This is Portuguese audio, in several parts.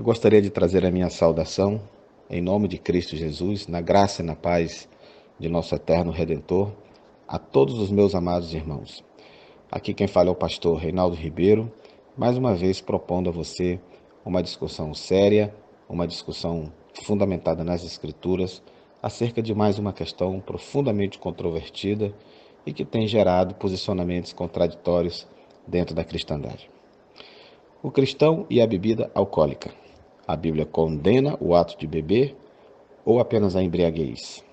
gostaria de trazer a minha saudação, em nome de Cristo Jesus, na graça e na paz de nosso eterno Redentor, a todos os meus amados irmãos. Aqui quem fala é o pastor Reinaldo Ribeiro, mais uma vez propondo a você uma discussão séria, uma discussão fundamentada nas Escrituras, acerca de mais uma questão profundamente controvertida e que tem gerado posicionamentos contraditórios dentro da cristandade. O cristão e a bebida alcoólica. A Bíblia condena o ato de beber ou apenas a embriaguez?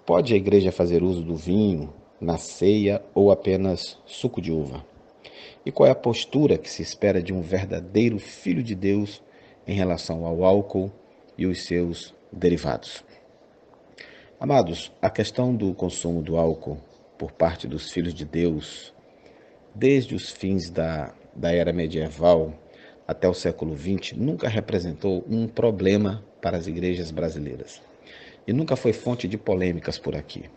Pode a igreja fazer uso do vinho na ceia ou apenas suco de uva? E qual é a postura que se espera de um verdadeiro filho de Deus em relação ao álcool e os seus derivados? Amados, a questão do consumo do álcool por parte dos filhos de Deus, desde os fins da era medieval até o século XX, nunca representou um problema para as igrejas brasileiras e nunca foi fonte de polêmicas por aqui.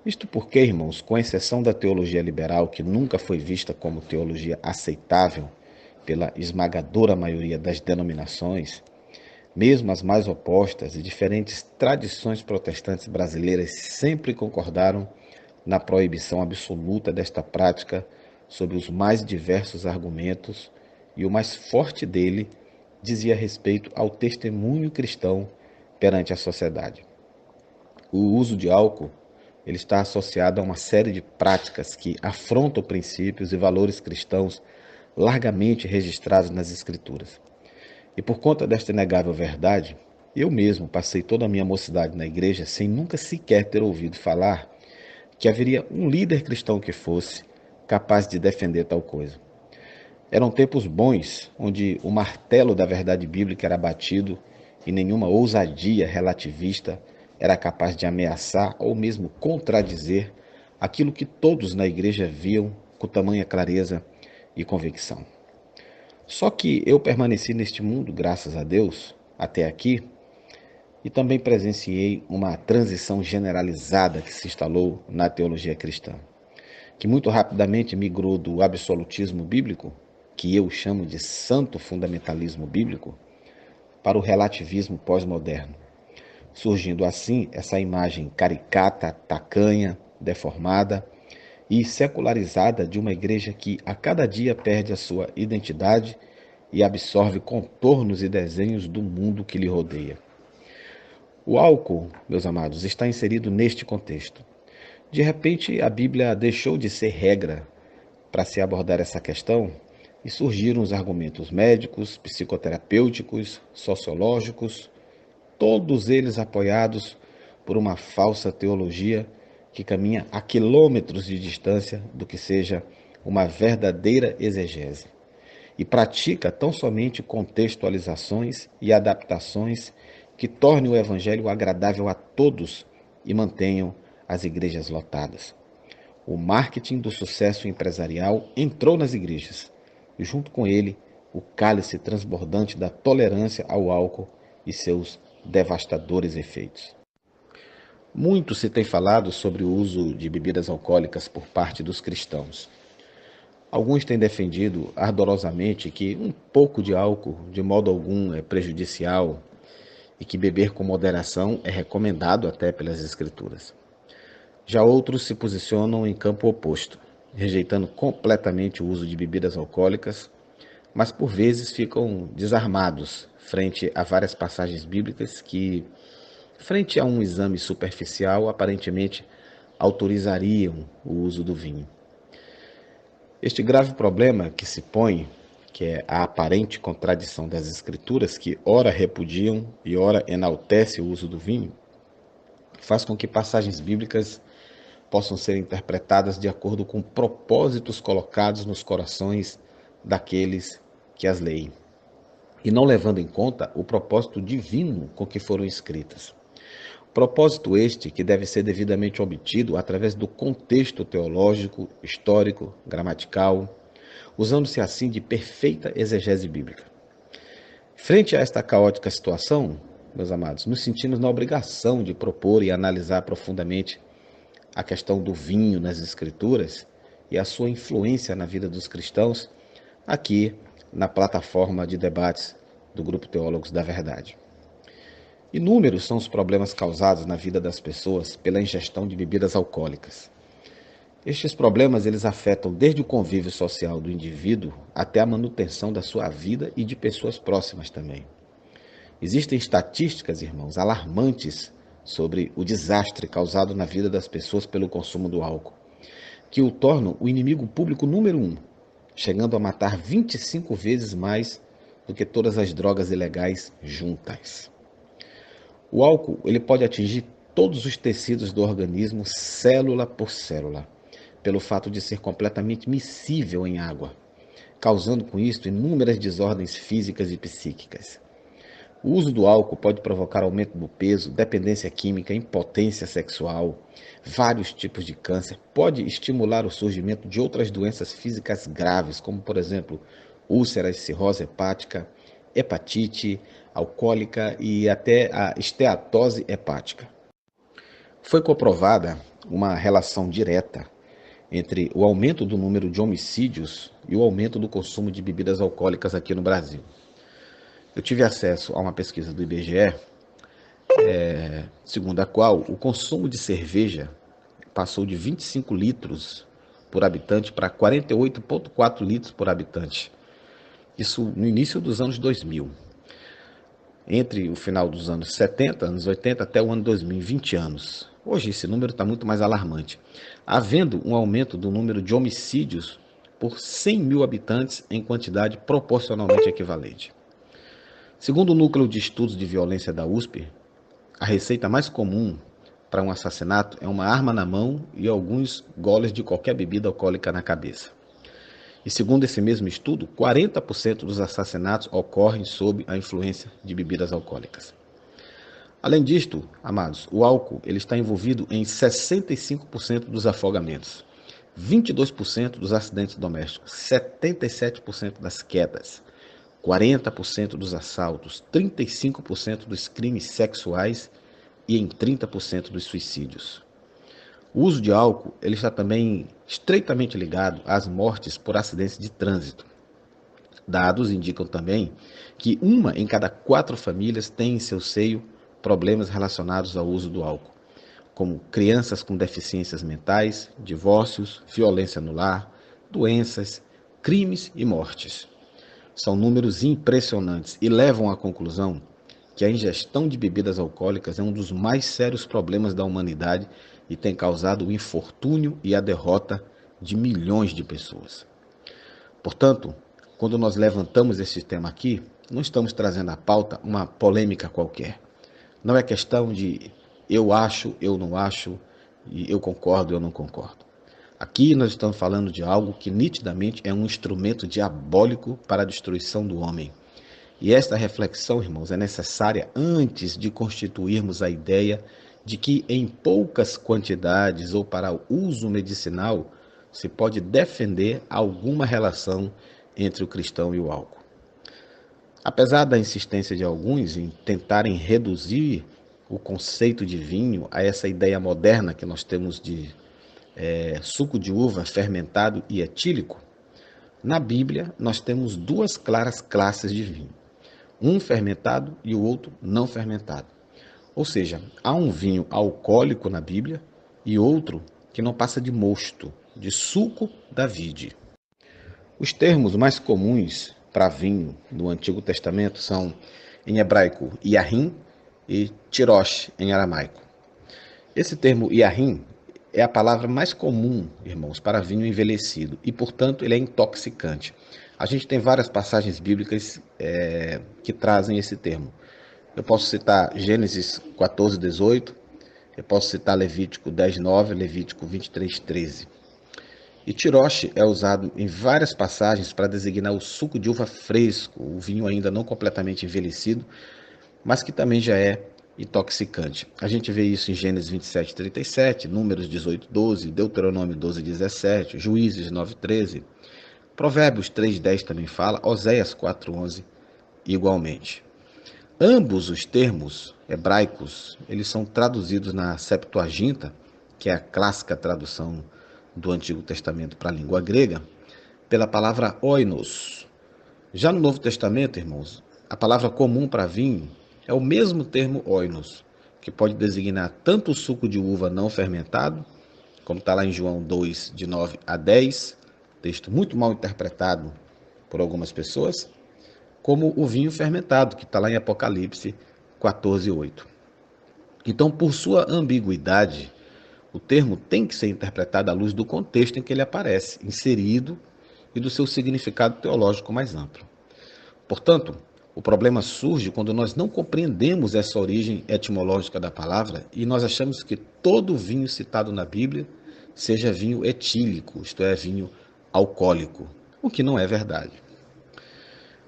Isto porque, irmãos, com exceção da teologia liberal, que nunca foi vista como teologia aceitável pela esmagadora maioria das denominações, mesmo as mais opostas e diferentes tradições protestantes brasileiras sempre concordaram na proibição absoluta desta prática sob os mais diversos argumentos, e o mais forte dele dizia respeito ao testemunho cristão perante a sociedade. O uso de álcool ele está associado a uma série de práticas que afrontam princípios e valores cristãos largamente registrados nas Escrituras. E por conta desta inegável verdade, eu mesmo passei toda a minha mocidade na igreja sem nunca sequer ter ouvido falar que haveria um líder cristão que fosse capaz de defender tal coisa. Eram tempos bons, onde o martelo da verdade bíblica era batido e nenhuma ousadia relativista era capaz de ameaçar ou mesmo contradizer aquilo que todos na igreja viam com tamanha clareza e convicção. Só que eu permaneci neste mundo, graças a Deus, até aqui, e também presenciei uma transição generalizada que se instalou na teologia cristã, que muito rapidamente migrou do absolutismo bíblico, que eu chamo de santo fundamentalismo bíblico, para o relativismo pós-moderno, surgindo assim essa imagem caricata, tacanha, deformada e secularizada de uma igreja que a cada dia perde a sua identidade e absorve contornos e desenhos do mundo que lhe rodeia. O álcool, meus amados, está inserido neste contexto. De repente, a Bíblia deixou de ser regra para se abordar essa questão e surgiram os argumentos médicos, psicoterapêuticos, sociológicos, todos eles apoiados por uma falsa teologia que caminha a quilômetros de distância do que seja uma verdadeira exegese e pratica tão somente contextualizações e adaptações que tornem o evangelho agradável a todos e mantenham as igrejas lotadas. O marketing do sucesso empresarial entrou nas igrejas, e junto com ele, o cálice transbordante da tolerância ao álcool e seus devastadores efeitos. Muito se tem falado sobre o uso de bebidas alcoólicas por parte dos cristãos. Alguns têm defendido ardorosamente que um pouco de álcool, de modo algum, é prejudicial e que beber com moderação é recomendado até pelas Escrituras. Já outros se posicionam em campo oposto, rejeitando completamente o uso de bebidas alcoólicas, mas por vezes ficam desarmados frente a várias passagens bíblicas que, frente a um exame superficial, aparentemente autorizariam o uso do vinho. Este grave problema que se põe, que é a aparente contradição das Escrituras, que ora repudiam e ora enaltece o uso do vinho, faz com que passagens bíblicas possam ser interpretadas de acordo com propósitos colocados nos corações daqueles que as leem, e não levando em conta o propósito divino com que foram escritas. Propósito este que deve ser devidamente obtido através do contexto teológico, histórico, gramatical, usando-se assim de perfeita exegese bíblica. Frente a esta caótica situação, meus amados, nos sentimos na obrigação de propor e analisar profundamente a questão do vinho nas Escrituras e a sua influência na vida dos cristãos aqui na plataforma de debates do Grupo Teólogos da Verdade. Inúmeros são os problemas causados na vida das pessoas pela ingestão de bebidas alcoólicas. Estes problemas eles afetam desde o convívio social do indivíduo até a manutenção da sua vida e de pessoas próximas também. Existem estatísticas, irmãos, alarmantes sobre o desastre causado na vida das pessoas pelo consumo do álcool, que o tornam o inimigo público número 1, chegando a matar 25 vezes mais do que todas as drogas ilegais juntas. O álcool ele pode atingir todos os tecidos do organismo, célula por célula, pelo fato de ser completamente miscível em água, causando com isso inúmeras desordens físicas e psíquicas. O uso do álcool pode provocar aumento do peso, dependência química, impotência sexual, vários tipos de câncer, pode estimular o surgimento de outras doenças físicas graves, como, por exemplo, úlceras, cirrose hepática, hepatite alcoólica e até a esteatose hepática. Foi comprovada uma relação direta entre o aumento do número de homicídios e o aumento do consumo de bebidas alcoólicas aqui no Brasil. Eu tive acesso a uma pesquisa do IBGE, segundo a qual o consumo de cerveja passou de 25 litros por habitante para 48,4 litros por habitante. Isso no início dos anos 2000. Entre o final dos anos 70, anos 80 até o ano 2000, 20 anos. Hoje esse número está muito mais alarmante, havendo um aumento do número de homicídios por 100 mil habitantes em quantidade proporcionalmente equivalente. Segundo o Núcleo de Estudos de Violência da USP, a receita mais comum para um assassinato é uma arma na mão e alguns goles de qualquer bebida alcoólica na cabeça. E segundo esse mesmo estudo, 40% dos assassinatos ocorrem sob a influência de bebidas alcoólicas. Além disto, amados, o álcool ele está envolvido em 65% dos afogamentos, 22% dos acidentes domésticos, 77% das quedas, 40% dos assaltos, 35% dos crimes sexuais e em 30% dos suicídios. O uso de álcool ele está também estreitamente ligado às mortes por acidentes de trânsito. Dados indicam também que 1 em cada 4 famílias tem em seu seio problemas relacionados ao uso do álcool, como crianças com deficiências mentais, divórcios, violência no lar, doenças, crimes e mortes. São números impressionantes e levam à conclusão que a ingestão de bebidas alcoólicas é um dos mais sérios problemas da humanidade e tem causado o infortúnio e a derrota de milhões de pessoas. Portanto, quando nós levantamos esse tema aqui, não estamos trazendo à pauta uma polêmica qualquer. Não é questão de eu acho, eu não acho, e eu concordo, eu não concordo. Aqui nós estamos falando de algo que nitidamente é um instrumento diabólico para a destruição do homem. E esta reflexão, irmãos, é necessária antes de constituirmos a ideia de que em poucas quantidades ou para uso medicinal se pode defender alguma relação entre o cristão e o álcool. Apesar da insistência de alguns em tentarem reduzir o conceito de vinho a essa ideia moderna que nós temos de suco de uva fermentado e etílico, na Bíblia nós temos 2 claras classes de vinho, um fermentado e o outro não fermentado. Ou seja, há um vinho alcoólico na Bíblia e outro que não passa de mosto, de suco da vide. Os termos mais comuns para vinho no Antigo Testamento são, em hebraico, Yahin e Tirosh, em aramaico. Esse termo Yahin é a palavra mais comum, irmãos, para vinho envelhecido e, portanto, ele é intoxicante. A gente tem várias passagens bíblicas que trazem esse termo. Eu posso citar Gênesis 14, 18, eu posso citar Levítico 10, 9, Levítico 23, 13. E Tirosh é usado em várias passagens para designar o suco de uva fresco, o vinho ainda não completamente envelhecido, mas que também já é intoxicante. A gente vê isso em Gênesis 27, 37, Números 18, 12, Deuteronômio 12, 17, Juízes 9, 13, Provérbios 3, 10 também fala, Oséias 4, 11 igualmente. Ambos os termos hebraicos, eles são traduzidos na Septuaginta, que é a clássica tradução do Antigo Testamento para a língua grega, pela palavra oinos. Já no Novo Testamento, irmãos, A palavra comum para vinho é o mesmo termo oinos, que pode designar tanto o suco de uva não fermentado, como está lá em João 2, de 9 a 10, texto muito mal interpretado por algumas pessoas, como o vinho fermentado, que está lá em Apocalipse 14, 8. Então, por sua ambiguidade, o termo tem que ser interpretado à luz do contexto em que ele aparece, inserido, e do seu significado teológico mais amplo. Portanto, o problema surge quando nós não compreendemos essa origem etimológica da palavra e nós achamos que todo vinho citado na Bíblia seja vinho etílico, isto é, vinho alcoólico, o que não é verdade.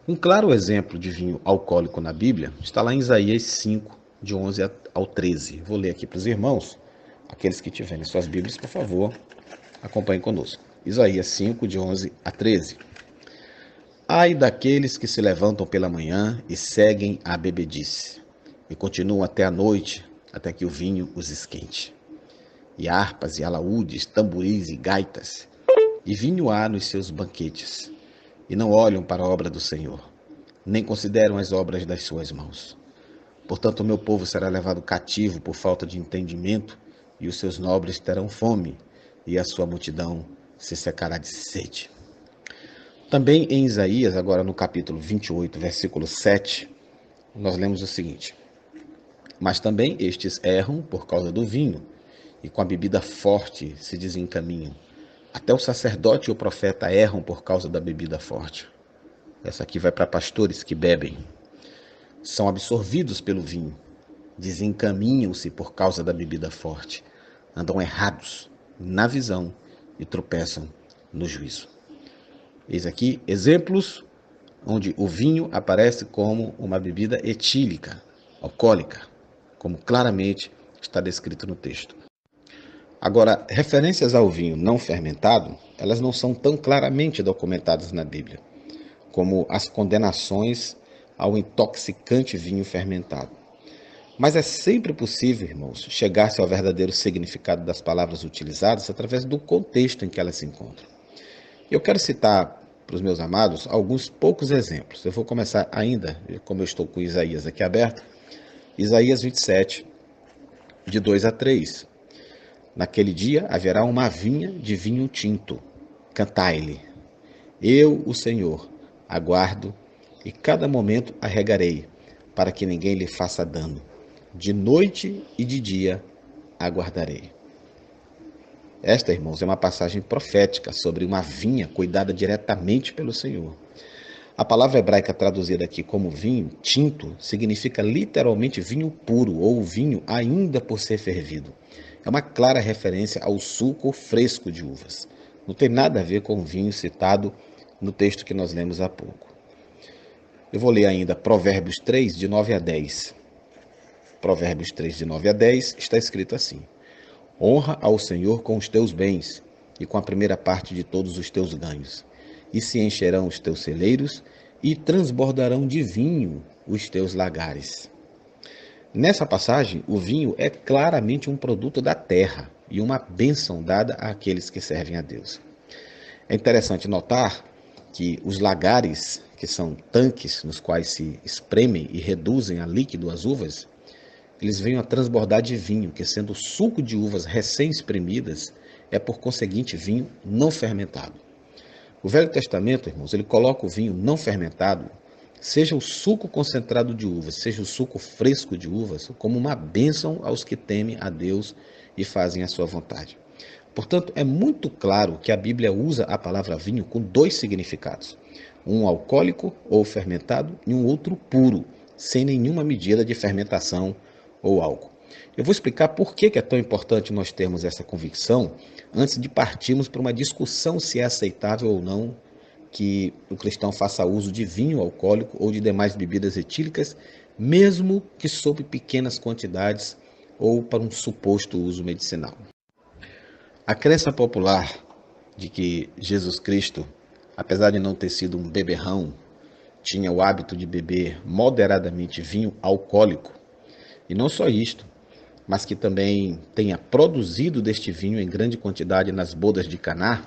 Um claro exemplo de vinho alcoólico na Bíblia está lá em Isaías 5, de 11 ao 13. Vou ler aqui para os irmãos, aqueles que tiverem suas Bíblias, por favor, acompanhem conosco. Isaías 5, de 11 a 13. Ai daqueles que se levantam pela manhã e seguem a bebedice, e continuam até a noite, até que o vinho os esquente. E harpas e alaúdes, tamboris e gaitas, e vinho há nos seus banquetes, e não olham para a obra do Senhor, nem consideram as obras das suas mãos. Portanto, o meu povo será levado cativo por falta de entendimento, e os seus nobres terão fome, e a sua multidão se secará de sede. Também em Isaías, agora no capítulo 28, versículo 7, nós lemos o seguinte: Mas também estes erram por causa do vinho, e com a bebida forte se desencaminham. Até o sacerdote e o profeta erram por causa da bebida forte. Essa aqui vai para pastores que bebem. São absorvidos pelo vinho, desencaminham-se por causa da bebida forte, andam errados na visão e tropeçam no juízo. Eis aqui exemplos onde o vinho aparece como uma bebida etílica, alcoólica, como claramente está descrito no texto. Agora, referências ao vinho não fermentado, elas não são tão claramente documentadas na Bíblia, como as condenações ao intoxicante vinho fermentado. Mas é sempre possível, irmãos, chegar-se ao verdadeiro significado das palavras utilizadas através do contexto em que elas se encontram. Eu quero citar para os meus amados alguns poucos exemplos. Eu vou começar ainda, como eu estou com Isaías aqui aberto, Isaías 27, de 2 a 3. Naquele dia haverá uma vinha de vinho tinto. Cantai-lhe. Eu, o Senhor, aguardo e cada momento a regarei, para que ninguém lhe faça dano. De noite e de dia aguardarei. Esta, irmãos, é uma passagem profética sobre uma vinha cuidada diretamente pelo Senhor. A palavra hebraica traduzida aqui como vinho tinto significa literalmente vinho puro ou vinho ainda por ser fervido. É uma clara referência ao suco fresco de uvas. Não tem nada a ver com o vinho citado no texto que nós lemos há pouco. Eu vou ler ainda Provérbios 3, de 9 a 10. Provérbios 3, de 9 a 10, está escrito assim: Honra ao Senhor com os teus bens e com a primeira parte de todos os teus ganhos, e se encherão os teus celeiros e transbordarão de vinho os teus lagares. Nessa passagem, o vinho é claramente um produto da terra e uma bênção dada àqueles que servem a Deus. É interessante notar que os lagares, que são tanques nos quais se espremem e reduzem a líquido as uvas, eles vêm a transbordar de vinho, que sendo suco de uvas recém-espremidas, é por conseguinte vinho não fermentado. O Velho Testamento, irmãos, ele coloca o vinho não fermentado, seja o suco concentrado de uvas, seja o suco fresco de uvas, como uma bênção aos que temem a Deus e fazem a sua vontade. Portanto, é muito claro que a Bíblia usa a palavra vinho com dois significados: um alcoólico ou fermentado e um outro puro, sem nenhuma medida de fermentação ou álcool. Eu vou explicar por que é tão importante nós termos essa convicção antes de partirmos para uma discussão se é aceitável ou não que o cristão faça uso de vinho alcoólico ou de demais bebidas etílicas, mesmo que sob pequenas quantidades ou para um suposto uso medicinal. A crença popular de que Jesus Cristo, apesar de não ter sido um beberrão, tinha o hábito de beber moderadamente vinho alcoólico, e não só isto, mas que também tenha produzido deste vinho em grande quantidade nas bodas de Caná,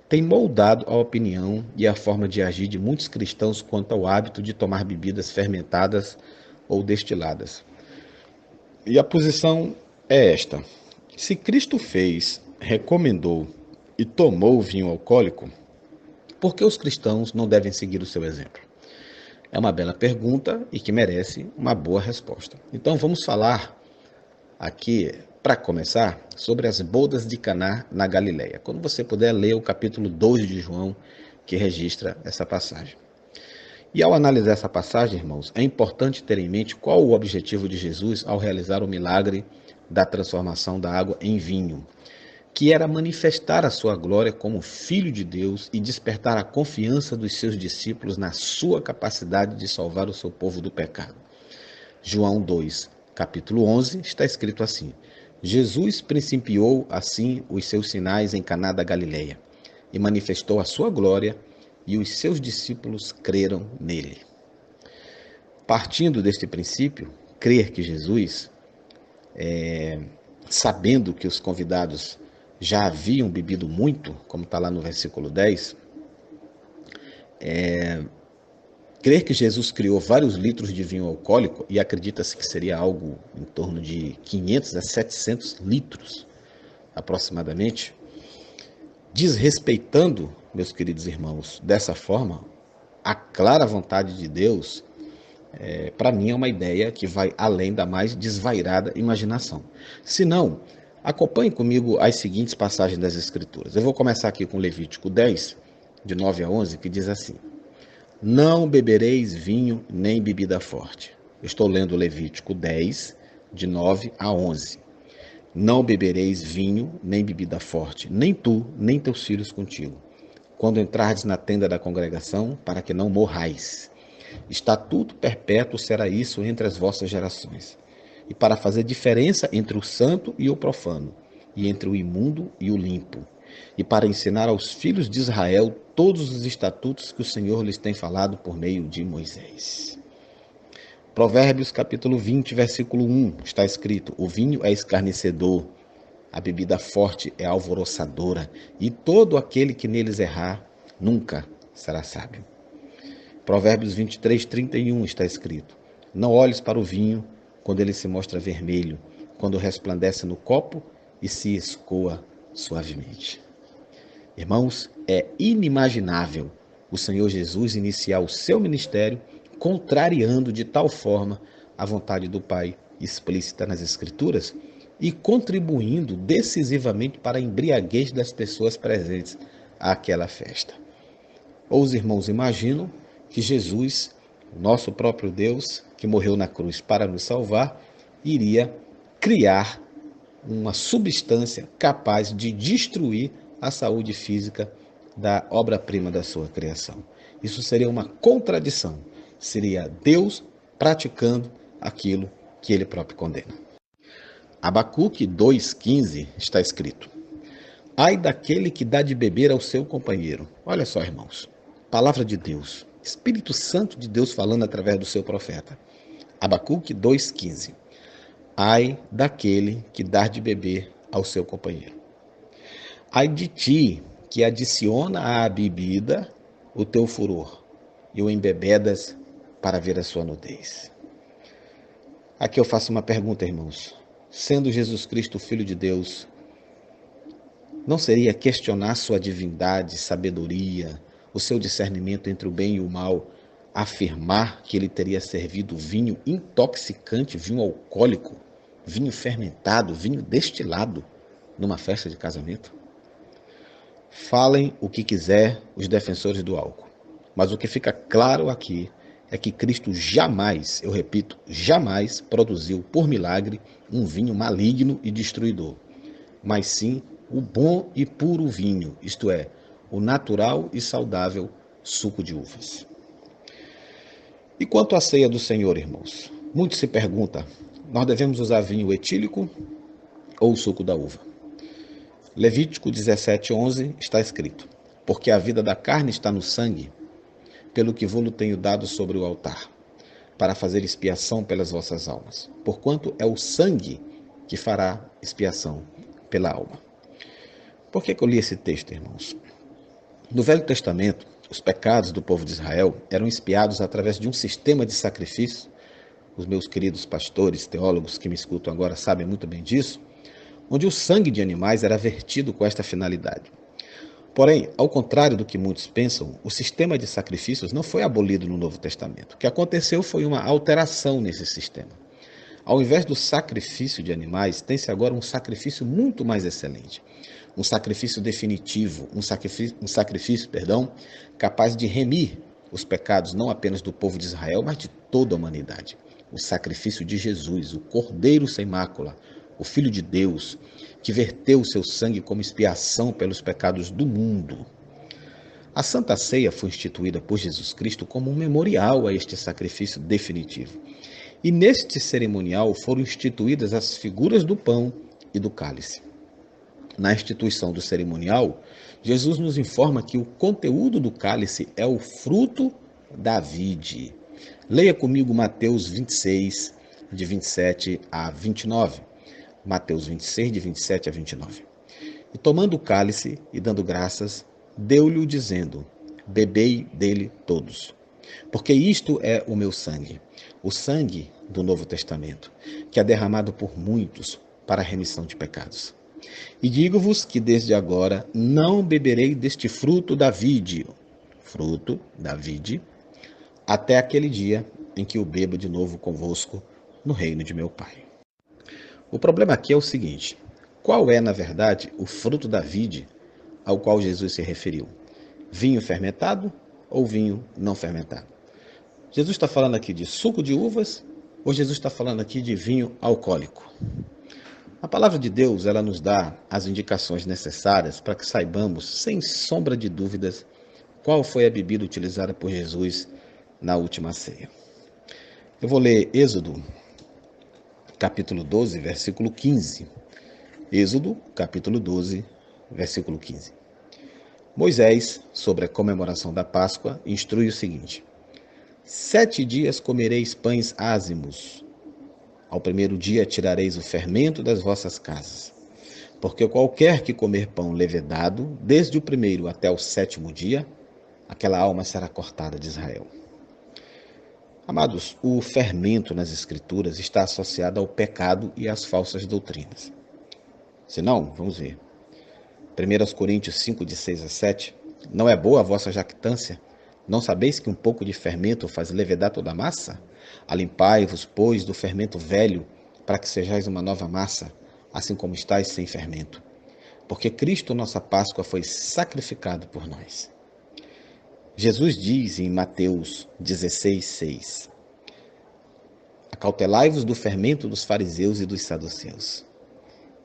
tem moldado a opinião e a forma de agir de muitos cristãos quanto ao hábito de tomar bebidas fermentadas ou destiladas. E a posição é esta: se Cristo fez, recomendou e tomou o vinho alcoólico, por que os cristãos não devem seguir o seu exemplo? É uma bela pergunta e que merece uma boa resposta. Então vamos falar aqui, para começar, sobre as bodas de Caná na Galileia. Quando você puder ler o capítulo 2 de João, que registra essa passagem. E ao analisar essa passagem, irmãos, é importante ter em mente qual o objetivo de Jesus ao realizar o milagre da transformação da água em vinho, que era manifestar a sua glória como Filho de Deus e despertar a confiança dos seus discípulos na sua capacidade de salvar o seu povo do pecado. João 2, capítulo 11, está escrito assim: Jesus principiou assim os seus sinais em Caná da Galileia e manifestou a sua glória, e os seus discípulos creram nele. Partindo deste princípio, crer que Jesus, sabendo que os convidados já haviam bebido muito, como está lá no versículo 10, crer que Jesus criou vários litros de vinho alcoólico, e acredita-se que seria algo em torno de 500 a 700 litros, aproximadamente, desrespeitando, meus queridos irmãos, dessa forma, a clara vontade de Deus, para mim é uma ideia que vai além da mais desvairada imaginação. Se não, acompanhe comigo as seguintes passagens das Escrituras. Eu vou começar aqui com Levítico 10, de 9 a 11, que diz assim: Não bebereis vinho nem bebida forte. Eu estou lendo Levítico 10, de 9 a 11. Não bebereis vinho nem bebida forte, nem tu, nem teus filhos contigo, quando entrardes na tenda da congregação, para que não morrais. Estatuto perpétuo será isso entre as vossas gerações, e para fazer diferença entre o santo e o profano, e entre o imundo e o limpo, e para ensinar aos filhos de Israel todos os estatutos que o Senhor lhes tem falado por meio de Moisés. Provérbios capítulo 20, versículo 1, está escrito: O vinho é escarnecedor, a bebida forte é alvoroçadora, e todo aquele que neles errar nunca será sábio. Provérbios 23, 31 está escrito: Não olhes para o vinho quando ele se mostra vermelho, quando resplandece no copo e se escoa suavemente. Irmãos, é inimaginável o Senhor Jesus iniciar o seu ministério contrariando de tal forma a vontade do Pai explícita nas Escrituras e contribuindo decisivamente para a embriaguez das pessoas presentes àquela festa. Ou os irmãos imaginam que Jesus, nosso próprio Deus, que morreu na cruz para nos salvar, iria criar uma substância capaz de destruir a saúde física da obra-prima da sua criação. Isso seria uma contradição. Seria Deus praticando aquilo que ele próprio condena. Abacuque 2,15 está escrito: Ai daquele que dá de beber ao seu companheiro. Olha só, irmãos, palavra de Deus, Espírito Santo de Deus falando através do seu profeta. Abacuque 2,15. Ai daquele que dá de beber ao seu companheiro. Ai de ti que adiciona à bebida o teu furor e o embebedas para ver a sua nudez. Aqui eu faço uma pergunta, irmãos. Sendo Jesus Cristo Filho de Deus, não seria questionar sua divindade, sabedoria, o seu discernimento entre o bem e o mal, afirmar que ele teria servido vinho intoxicante, vinho alcoólico, vinho fermentado, vinho destilado numa festa de casamento? Falem o que quiser os defensores do álcool, mas o que fica claro aqui é que Cristo jamais, eu repito, jamais produziu por milagre um vinho maligno e destruidor, mas sim o bom e puro vinho, isto é, o natural e saudável suco de uvas. E quanto à ceia do Senhor, irmãos? Muito se pergunta, nós devemos usar vinho etílico ou o suco da uva? Levítico 17:11 está escrito: Porque a vida da carne está no sangue, pelo que vou-lo tenho dado sobre o altar, para fazer expiação pelas vossas almas, porquanto é o sangue que fará expiação pela alma. Por que eu li esse texto, irmãos? No Velho Testamento, os pecados do povo de Israel eram expiados através de um sistema de sacrifício. Os meus queridos pastores, teólogos que me escutam agora sabem muito bem disso, onde o sangue de animais era vertido com esta finalidade. Porém, ao contrário do que muitos pensam, o sistema de sacrifícios não foi abolido no Novo Testamento. O que aconteceu foi uma alteração nesse sistema. Ao invés do sacrifício de animais, tem-se agora um sacrifício muito mais excelente. Um sacrifício definitivo, um sacrifício, capaz de remir os pecados não apenas do povo de Israel, mas de toda a humanidade. O sacrifício de Jesus, o Cordeiro sem mácula, o Filho de Deus, que verteu o seu sangue como expiação pelos pecados do mundo. A Santa Ceia foi instituída por Jesus Cristo como um memorial a este sacrifício definitivo. E neste cerimonial foram instituídas as figuras do pão e do cálice. Na instituição do cerimonial, Jesus nos informa que o conteúdo do cálice é o fruto da vide. Leia comigo Mateus 26, de 27 a 29. Mateus 26, de 27 a 29. E tomando o cálice e dando graças, deu-lhe dizendo: bebei dele todos, porque isto é o meu sangue, o sangue do Novo Testamento, que é derramado por muitos para a remissão de pecados. E digo-vos que desde agora não beberei deste fruto da vide, até aquele dia em que o beba de novo convosco no reino de meu Pai. O problema aqui é o seguinte: qual é, na verdade, o fruto da vide ao qual Jesus se referiu? Vinho fermentado ou vinho não fermentado? Jesus está falando aqui de suco de uvas ou Jesus está falando aqui de vinho alcoólico? A palavra de Deus, ela nos dá as indicações necessárias para que saibamos, sem sombra de dúvidas, qual foi a bebida utilizada por Jesus na última ceia. Eu vou ler Êxodo, capítulo 12, versículo 15. Êxodo, capítulo 12, versículo 15. Moisés, sobre a comemoração da Páscoa, instrui o seguinte: 7 dias comereis pães ázimos. Ao primeiro dia tirareis o fermento das vossas casas. Porque qualquer que comer pão levedado, desde o primeiro até o 7º dia, aquela alma será cortada de Israel. Amados, o fermento nas Escrituras está associado ao pecado e às falsas doutrinas. Se não, vamos ver. 1 Coríntios 5, de 6 a 7. Não é boa a vossa jactância? Não sabeis que um pouco de fermento faz levedar toda a massa? Alimpai-vos, pois, do fermento velho, para que sejais uma nova massa, assim como estáis sem fermento. Porque Cristo, nossa Páscoa, foi sacrificado por nós. Jesus diz em Mateus 16, 6: acautelai-vos do fermento dos fariseus e dos saduceus.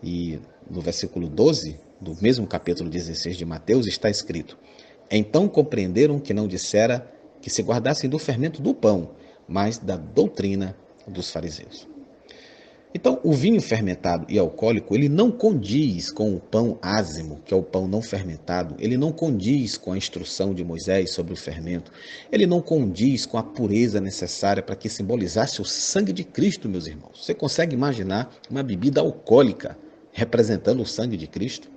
E no versículo 12, do mesmo capítulo 16 de Mateus, está escrito: então compreenderam que não dissera que se guardassem do fermento do pão, mas da doutrina dos fariseus. Então, o vinho fermentado e alcoólico, ele não condiz com o pão ázimo, que é o pão não fermentado, ele não condiz com a instrução de Moisés sobre o fermento, ele não condiz com a pureza necessária para que simbolizasse o sangue de Cristo, meus irmãos. Você consegue imaginar uma bebida alcoólica representando o sangue de Cristo?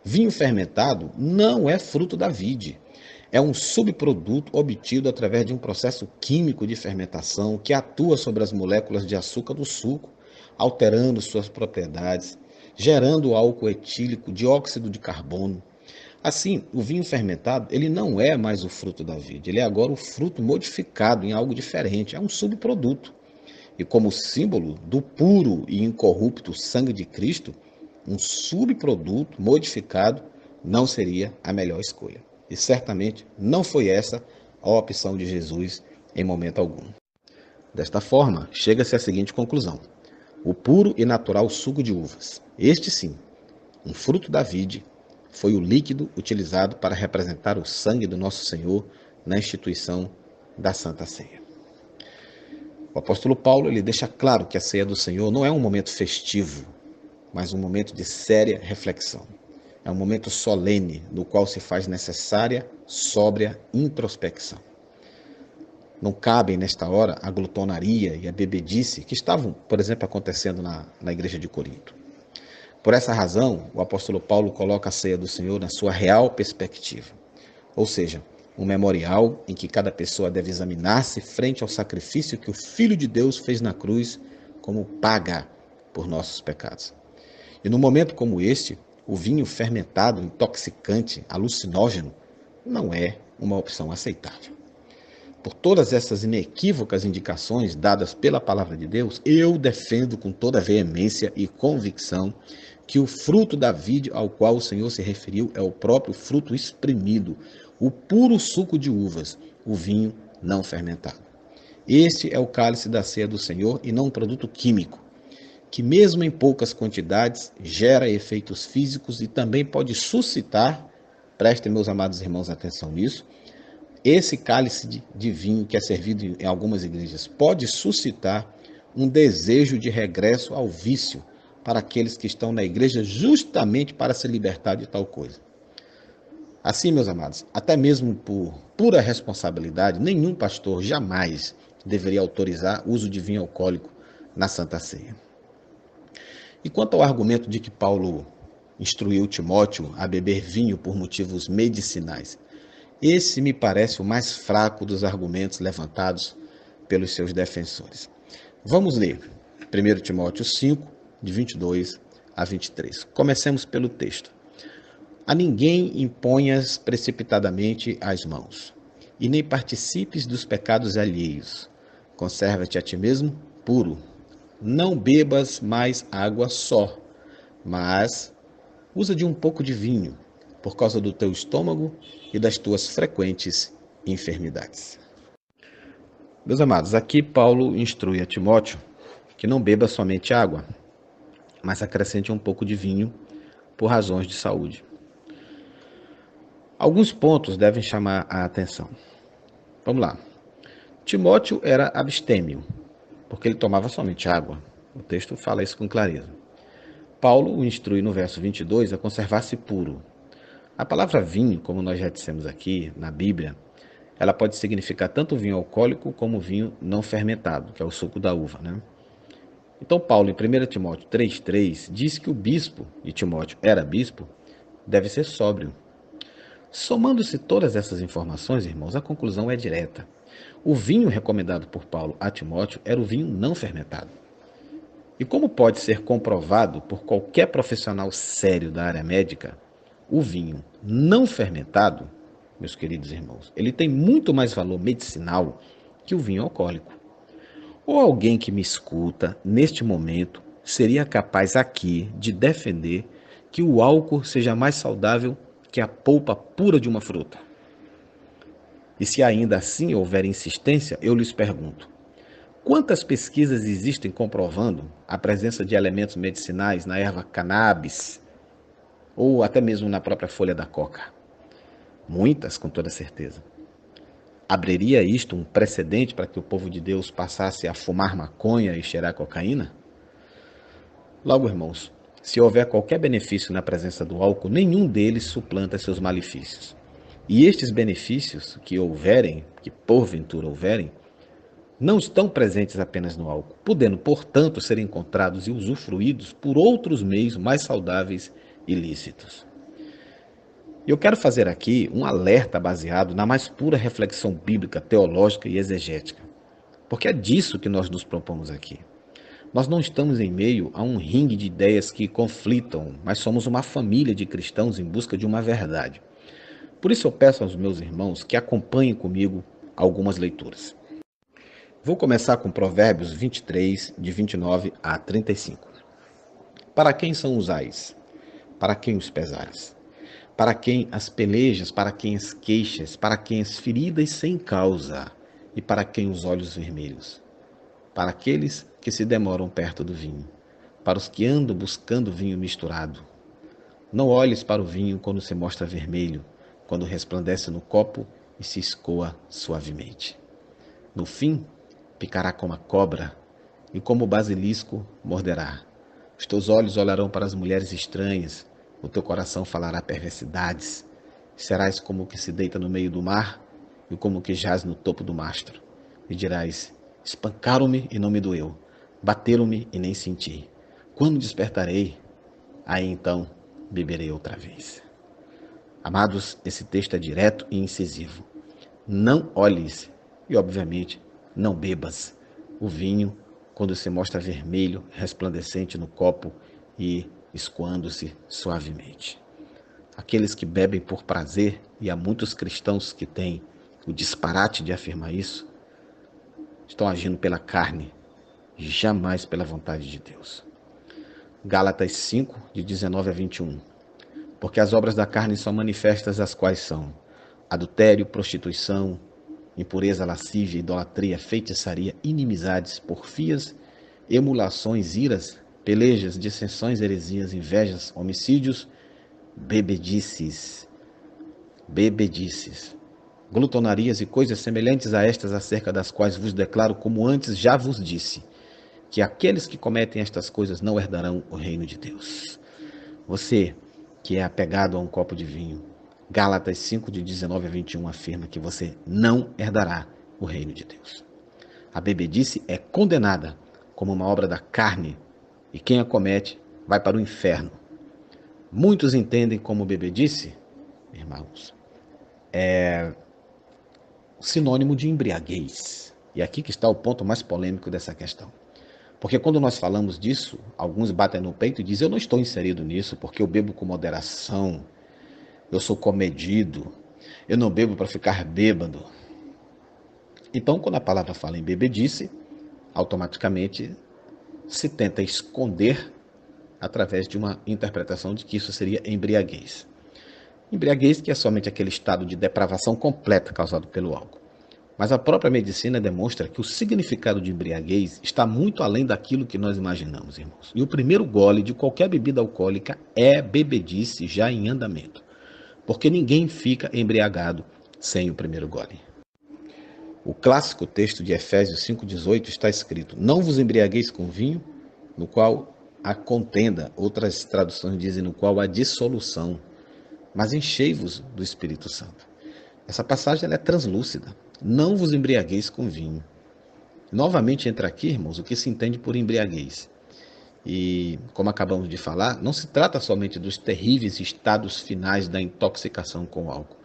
Vinho fermentado não é fruto da vide. É um subproduto obtido através de um processo químico de fermentação que atua sobre as moléculas de açúcar do suco, alterando suas propriedades, gerando álcool etílico, dióxido de carbono. Assim, o vinho fermentado, ele não é mais o fruto da vide, ele é agora o fruto modificado em algo diferente, é um subproduto. E como símbolo do puro e incorrupto sangue de Cristo, um subproduto modificado não seria a melhor escolha. E certamente não foi essa a opção de Jesus em momento algum. Desta forma, chega-se à seguinte conclusão: o puro e natural suco de uvas, este sim, um fruto da vide, foi o líquido utilizado para representar o sangue do nosso Senhor na instituição da Santa Ceia. O apóstolo Paulo, ele deixa claro que a ceia do Senhor não é um momento festivo, mas um momento de séria reflexão. É um momento solene, no qual se faz necessária, sóbria introspecção. Não cabem nesta hora a glutonaria e a bebedice que estavam, por exemplo, acontecendo na igreja de Corinto. Por essa razão, o apóstolo Paulo coloca a ceia do Senhor na sua real perspectiva. Ou seja, um memorial em que cada pessoa deve examinar-se frente ao sacrifício que o Filho de Deus fez na cruz como paga por nossos pecados. E num momento como este, o vinho fermentado, intoxicante, alucinógeno, não é uma opção aceitável. Por todas essas inequívocas indicações dadas pela palavra de Deus, eu defendo com toda veemência e convicção que o fruto da vide ao qual o Senhor se referiu é o próprio fruto espremido, o puro suco de uvas, o vinho não fermentado. Este é o cálice da ceia do Senhor e não um produto químico, que mesmo em poucas quantidades gera efeitos físicos e também pode suscitar, prestem meus amados irmãos atenção nisso, esse cálice de vinho que é servido em algumas igrejas pode suscitar um desejo de regresso ao vício para aqueles que estão na igreja justamente para se libertar de tal coisa. Assim, meus amados, até mesmo por pura responsabilidade, nenhum pastor jamais deveria autorizar o uso de vinho alcoólico na Santa Ceia. E quanto ao argumento de que Paulo instruiu Timóteo a beber vinho por motivos medicinais, esse me parece o mais fraco dos argumentos levantados pelos seus defensores. Vamos ler 1 Timóteo 5, de 22 a 23. Comecemos pelo texto. A ninguém imponhas precipitadamente as mãos, e nem participes dos pecados alheios. Conserva-te a ti mesmo puro. Não bebas mais água só, mas usa de um pouco de vinho, por causa do teu estômago e das tuas frequentes enfermidades. Meus amados, aqui Paulo instrui a Timóteo que não beba somente água, mas acrescente um pouco de vinho por razões de saúde. Alguns pontos devem chamar a atenção. Vamos lá. Timóteo era abstêmio, porque ele tomava somente água. O texto fala isso com clareza. Paulo o instrui no verso 22 a conservar-se puro. A palavra vinho, como nós já dissemos aqui na Bíblia, ela pode significar tanto vinho alcoólico como vinho não fermentado, que é o suco da uva, né? Então Paulo, em 1 Timóteo 3,3, diz que o bispo, e Timóteo era bispo, deve ser sóbrio. Somando-se todas essas informações, irmãos, a conclusão é direta. O vinho recomendado por Paulo a Timóteo era o vinho não fermentado. E como pode ser comprovado por qualquer profissional sério da área médica, o vinho não fermentado, meus queridos irmãos, ele tem muito mais valor medicinal que o vinho alcoólico. Ou alguém que me escuta neste momento seria capaz aqui de defender que o álcool seja mais saudável que a polpa pura de uma fruta? E se ainda assim houver insistência, eu lhes pergunto: quantas pesquisas existem comprovando a presença de elementos medicinais na erva cannabis ou até mesmo na própria folha da coca? Muitas, com toda certeza. Abriria isto um precedente para que o povo de Deus passasse a fumar maconha e cheirar cocaína? Logo, irmãos, se houver qualquer benefício na presença do álcool, nenhum deles suplanta seus malefícios. E estes benefícios que houverem, que porventura houverem, não estão presentes apenas no álcool, podendo, portanto, ser encontrados e usufruídos por outros meios mais saudáveis e lícitos. Eu quero fazer aqui um alerta baseado na mais pura reflexão bíblica, teológica e exegética, porque é disso que nós nos propomos aqui. Nós não estamos em meio a um ringue de ideias que conflitam, mas somos uma família de cristãos em busca de uma verdade. Por isso eu peço aos meus irmãos que acompanhem comigo algumas leituras. Vou começar com Provérbios 23, de 29 a 35. Para quem são os ais? Para quem os pesares? Para quem as pelejas, para quem as queixas, para quem as feridas sem causa, e para quem os olhos vermelhos? Para aqueles que se demoram perto do vinho, para os que andam buscando vinho misturado. Não olhes para o vinho quando se mostra vermelho, quando resplandece no copo e se escoa suavemente. No fim, picará como a cobra, e como o basilisco morderá. Os teus olhos olharão para as mulheres estranhas, o teu coração falará perversidades. Serás como o que se deita no meio do mar e como o que jaz no topo do mastro. E dirás: espancaram-me e não me doeu, bateram-me e nem senti. Quando despertarei, aí então beberei outra vez. Amados, esse texto é direto e incisivo. Não olhes e, obviamente, não bebas o vinho quando se mostra vermelho, resplandecente no copo e escoando-se suavemente. Aqueles que bebem por prazer, e há muitos cristãos que têm o disparate de afirmar isso, estão agindo pela carne, jamais pela vontade de Deus. Gálatas 5, de 19 a 21. Porque as obras da carne são manifestas, as quais são adultério, prostituição, impureza, lascívia, idolatria, feitiçaria, inimizades, porfias, emulações, iras, pelejas, dissensões, heresias, invejas, homicídios, bebedices, glutonarias e coisas semelhantes a estas, acerca das quais vos declaro, como antes já vos disse, que aqueles que cometem estas coisas não herdarão o reino de Deus. Você que é apegado a um copo de vinho, Gálatas 5, de 19 a 21 afirma que você não herdará o reino de Deus. A bebedice é condenada como uma obra da carne e quem a comete vai para o inferno. Muitos entendem como bebedice, irmãos, é sinônimo de embriaguez. E aqui que está o ponto mais polêmico dessa questão. Porque quando nós falamos disso, alguns batem no peito e dizem, eu não estou inserido nisso porque eu bebo com moderação, eu sou comedido, eu não bebo para ficar bêbado. Então, quando a palavra fala em bebedice, automaticamente se tenta esconder através de uma interpretação de que isso seria embriaguez. Embriaguez que é somente aquele estado de depravação completa causado pelo álcool. Mas a própria medicina demonstra que o significado de embriaguez está muito além daquilo que nós imaginamos, irmãos. E o primeiro gole de qualquer bebida alcoólica é bebedice já em andamento. Porque ninguém fica embriagado sem o primeiro gole. O clássico texto de Efésios 5,18 está escrito, não vos embriagueis com vinho, no qual há contenda, outras traduções dizem no qual há dissolução, mas enchei-vos do Espírito Santo. Essa passagem ela é translúcida. Não vos embriagueis com vinho. Novamente entra aqui, irmãos, o que se entende por embriaguez. E, como acabamos de falar, não se trata somente dos terríveis estados finais da intoxicação com álcool,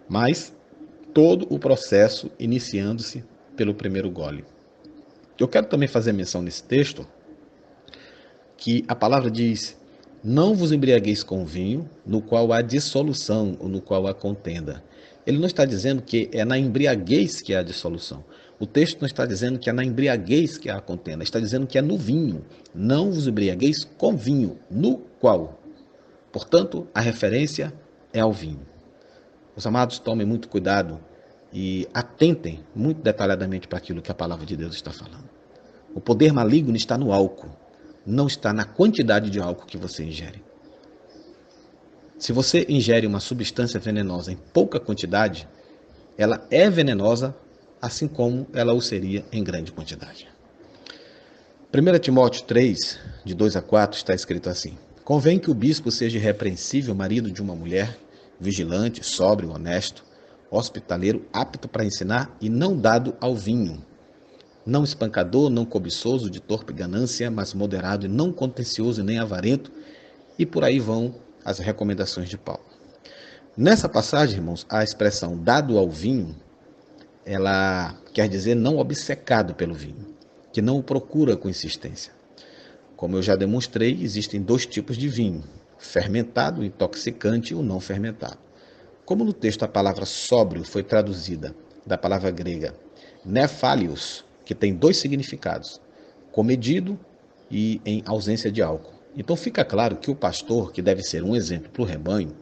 mas todo o processo iniciando-se pelo primeiro gole. Eu quero também fazer menção nesse texto que a palavra diz, não vos embriagueis com vinho, no qual há dissolução ou no qual há contenda. Ele não está dizendo que é na embriaguez que há dissolução. O texto não está dizendo que é na embriaguez que há contenda. Está dizendo que é no vinho. Não vos embriagueis com vinho, no qual. Portanto, a referência é ao vinho. Os amados, tomem muito cuidado e atentem muito detalhadamente para aquilo que a palavra de Deus está falando. O poder maligno está no álcool, não está na quantidade de álcool que você ingere. Se você ingere uma substância venenosa em pouca quantidade, ela é venenosa, assim como ela o seria em grande quantidade. 1 Timóteo 3, de 2 a 4, está escrito assim, convém que o bispo seja irrepreensível, marido de uma mulher, vigilante, sóbrio, honesto, hospitaleiro, apto para ensinar e não dado ao vinho, não espancador, não cobiçoso, de torpe ganância, mas moderado e não contencioso e nem avarento, e por aí vão as recomendações de Paulo. Nessa passagem, irmãos, a expressão dado ao vinho, ela quer dizer não obcecado pelo vinho, que não o procura com insistência. Como eu já demonstrei, existem dois tipos de vinho, fermentado, intoxicante e o não fermentado. Como no texto a palavra sóbrio foi traduzida da palavra grega nefalios, que tem dois significados, comedido e em ausência de álcool. Então fica claro que o pastor, que deve ser um exemplo para o rebanho,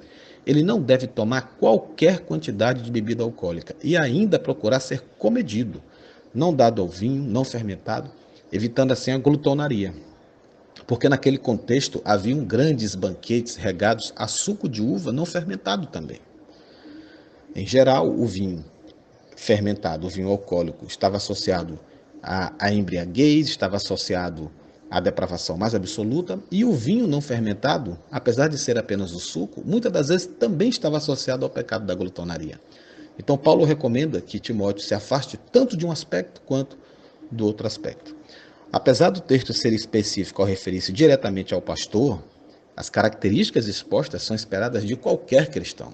ele não deve tomar qualquer quantidade de bebida alcoólica e ainda procurar ser comedido, não dado ao vinho, não fermentado, evitando assim a glutonaria. Porque naquele contexto haviam grandes banquetes regados a suco de uva não fermentado também. Em geral, o vinho fermentado, o vinho alcoólico, estava associado à embriaguez, estava associado à depravação mais absoluta, e o vinho não fermentado, apesar de ser apenas o suco, muitas das vezes também estava associado ao pecado da glutonaria. Então Paulo recomenda que Timóteo se afaste tanto de um aspecto quanto do outro aspecto. Apesar do texto ser específico ao referir-se diretamente ao pastor, as características expostas são esperadas de qualquer cristão.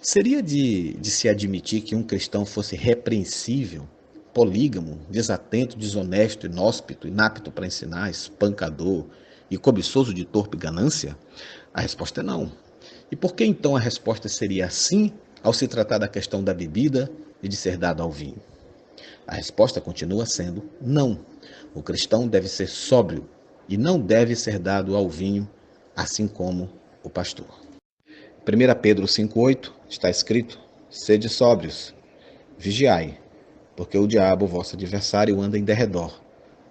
Seria de se admitir que um cristão fosse repreensível, polígamo, desatento, desonesto, inóspito, inapto para ensinar, espancador e cobiçoso de torpe ganância? A resposta é não. E por que então a resposta seria sim ao se tratar da questão da bebida e de ser dado ao vinho? A resposta continua sendo não. O cristão deve ser sóbrio e não deve ser dado ao vinho, assim como o pastor. 1 Pedro 5,8 está escrito: sede sóbrios, vigiai, porque o diabo, vosso adversário, anda em derredor,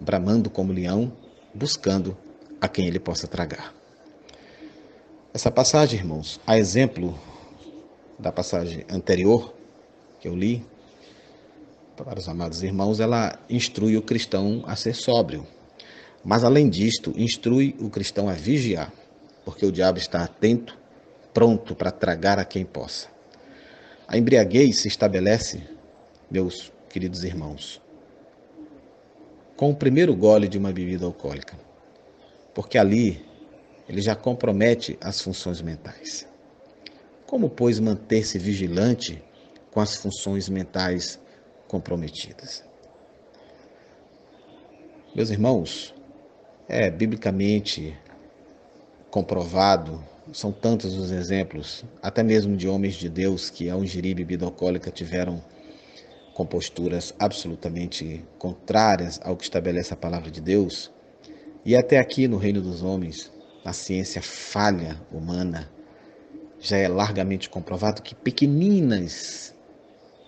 bramando como leão, buscando a quem ele possa tragar. Essa passagem, irmãos, a exemplo da passagem anterior que eu li, para os amados irmãos, ela instrui o cristão a ser sóbrio. Mas, além disto, instrui o cristão a vigiar, porque o diabo está atento, pronto para tragar a quem possa. A embriaguez se estabelece, meus queridos irmãos, com o primeiro gole de uma bebida alcoólica, porque ali ele já compromete as funções mentais. Como, pois, manter-se vigilante com as funções mentais comprometidas? Meus irmãos, é biblicamente comprovado, são tantos os exemplos, até mesmo de homens de Deus que, ao ingerir bebida alcoólica, tiveram composturas absolutamente contrárias ao que estabelece a palavra de Deus. E até aqui no reino dos homens, na ciência falha humana, já é largamente comprovado que pequeninas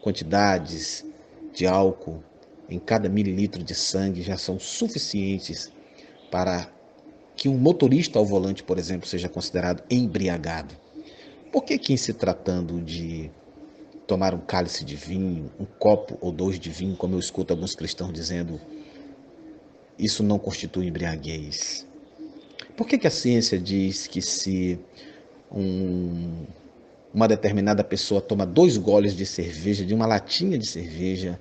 quantidades de álcool em cada mililitro de sangue já são suficientes para que um motorista ao volante, por exemplo, seja considerado embriagado. Por que em se tratando de tomar um cálice de vinho, um copo ou dois de vinho, como eu escuto alguns cristãos dizendo, isso não constitui embriaguez? Por que a ciência diz que se uma determinada pessoa toma 2 goles de cerveja, de uma latinha de cerveja,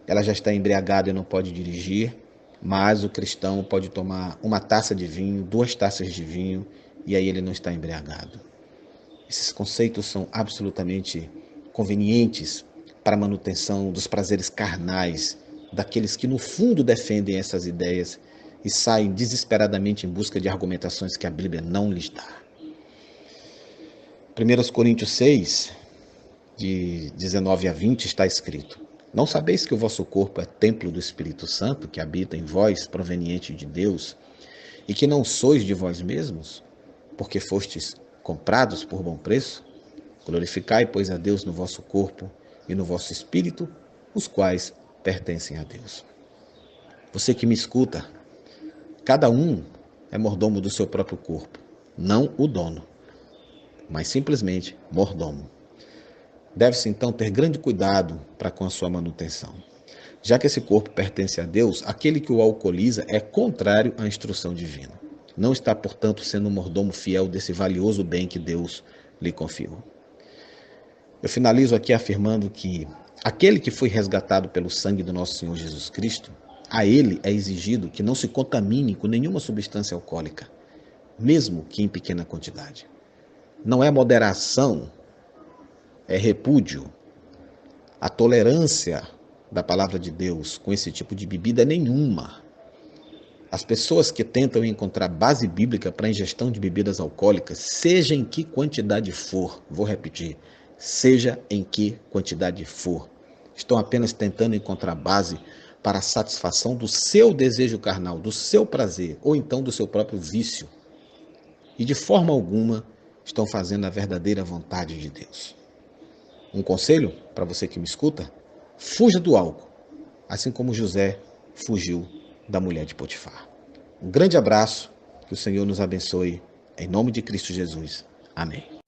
ela já está embriagada e não pode dirigir, mas o cristão pode tomar uma taça de vinho, 2 taças de vinho, e aí ele não está embriagado? Esses conceitos são absolutamente convenientes para a manutenção dos prazeres carnais daqueles que no fundo defendem essas ideias e saem desesperadamente em busca de argumentações que a Bíblia não lhes dá. 1 Coríntios 6, de 19 a 20, está escrito: não sabeis que o vosso corpo é templo do Espírito Santo, que habita em vós, proveniente de Deus, e que não sois de vós mesmos, porque fostes comprados por bom preço? Glorificai, pois, a Deus no vosso corpo e no vosso espírito, os quais pertencem a Deus. Você que me escuta, cada um é mordomo do seu próprio corpo, não o dono, mas simplesmente mordomo. Deve-se então ter grande cuidado para com a sua manutenção. Já que esse corpo pertence a Deus, aquele que o alcooliza é contrário à instrução divina. Não está, portanto, sendo um mordomo fiel desse valioso bem que Deus lhe confiou. Eu finalizo aqui afirmando que aquele que foi resgatado pelo sangue do nosso Senhor Jesus Cristo, a ele é exigido que não se contamine com nenhuma substância alcoólica, mesmo que em pequena quantidade. Não é moderação, é repúdio. A tolerância da palavra de Deus com esse tipo de bebida é nenhuma. As pessoas que tentam encontrar base bíblica para a ingestão de bebidas alcoólicas, seja em que quantidade for, vou repetir, seja em que quantidade for, estão apenas tentando encontrar base para a satisfação do seu desejo carnal, do seu prazer, ou então do seu próprio vício. E de forma alguma estão fazendo a verdadeira vontade de Deus. Um conselho para você que me escuta: fuja do álcool, assim como José fugiu da mulher de Potifar. Um grande abraço, que o Senhor nos abençoe, em nome de Cristo Jesus. Amém.